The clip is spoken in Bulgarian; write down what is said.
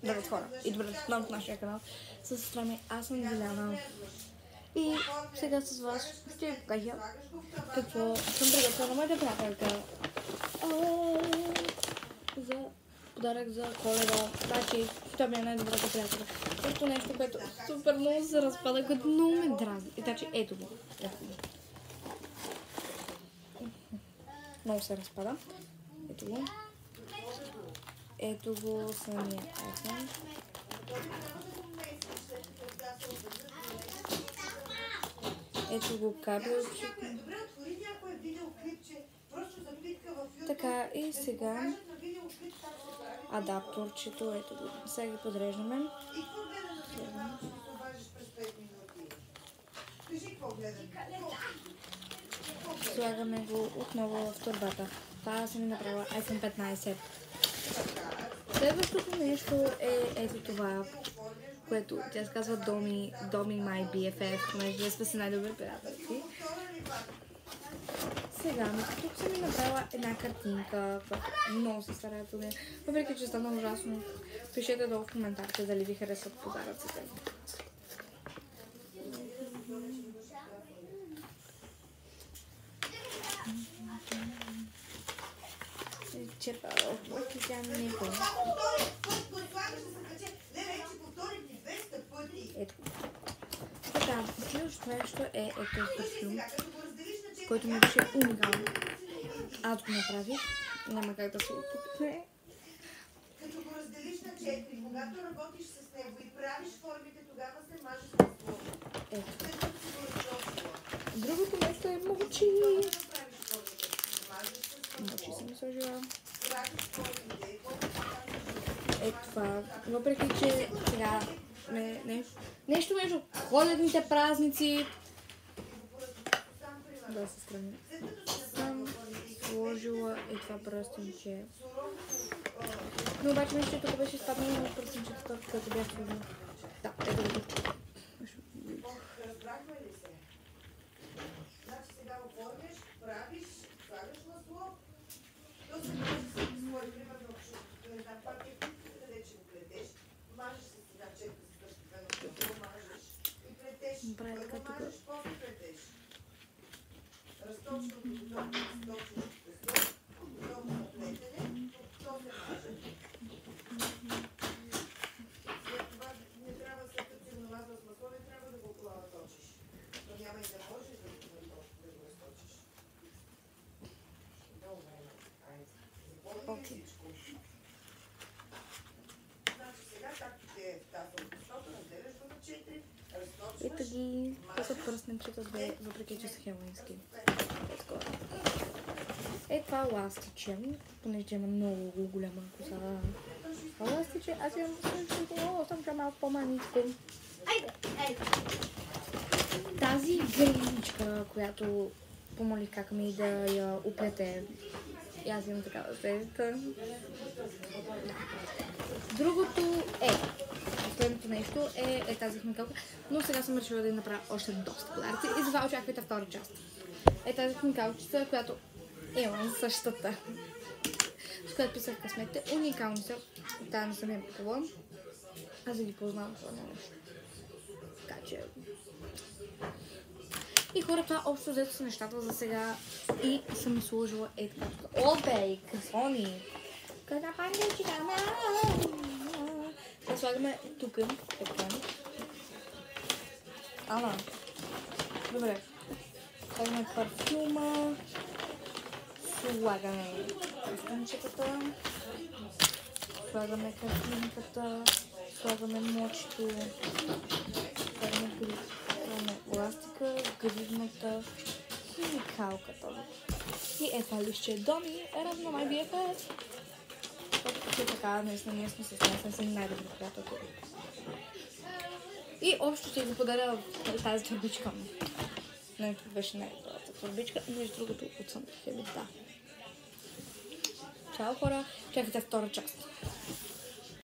Здравейте хора, и добре дошли в нашия канал. С сестра ми, аз съм Диляна. И сега с вас ще ви покажа какво съм приготвила на моята приятелка за подарък за Коледа. Значи, това ми е най-добрата приятелка. Също нещо, което супер много се разпада, което много ме дразни. И значи, ето го. Много се разпада. Ето го. Ето го самия iPhone. Ето го кабелчето. Така и сега адапторчето. Ето го. Сега ги подреждаме. Слагаме го отново в турбата. Това съм ми направила iPhone 15. Следващото нещо е ето това, което тя се казва Domi My BFF, понеже вие сме си най-добри приятелки. Сега, тук съм ми направила една картинка, която много се старая от нея. Въпреки че стана ужасно, пишете долу в коментарите дали ви харесват подаръците. Черпа от тя не го. Ето. Така, следващото нещо е ето парфюм, който ми беше уникален. Аз го направих. Няма как да се опитне. Като го разделиш на 4, когато работиш с него и правиш формите, тогава се мажеш с слова. Ето. Другото нещо е мочи. Мочи съм сложила. Ето това. Въпреки че сега нещо между коледните празници. Да се страни. Съм сложила това пръстенче. Но обаче мисля, че тук беше изпаднало на пръстенчето, като бях сложила. Да, ето го тук. Разбрахме ли се? Значи сега оформяш, правиш, слагаш масло. То се може да се слои, примерно, не знам, пак е къде ще го плетеш. Мажеш се сега, че да се свърши, мажеш и плетеш. Първо мажеш, после плетеш. Разточното, докато разточиш песо, готово на плетене, то се маже. След това не трябва след като си го намазал с масло, не трябва да го точиш. Но няма и да можеш да го разточиш. Добре, запомни всичко. Значи сега, както ти е тази отпуската, разделяш го на 4, разточваш. Ето ги. Това са пръстенчета, въпреки че са хелоински. Е това ластиче, понеже има много голяма коса. Ластиче, аз имам също съм малко по-маничко. Тази гриничка, която помолих как ми да я оплете. И аз имам такава седица. Другото е, последното нещо е тази химикалка, но сега съм решила да я направя още доста подаръци и затова очаквайте втора част. Е тази химикалчица, която имам същата, с която писах късметите. Уникални са, тази не съм я пътувала. Аз да ги познавам това нещо. Така че... И хора, това общо взето са нещата за сега и съм ми сложила така. Обей, касони! Къде пандичка, да слагаме тук, така. Ама, добре. Слагаме парфюма. Слагаме пръстенчетата. Слагаме картинката. Слагаме мочето. Слагаме ластика, гривната, химикалката. И ето лище Domi равно My BFF. Защото така, наистина, ние сме с най-добри приятелки. И общо ще ви подаря тази турбичка. Не, това беше най-добрата турбичка. Между другото, от съм да. Чао хора, чакайте втора част.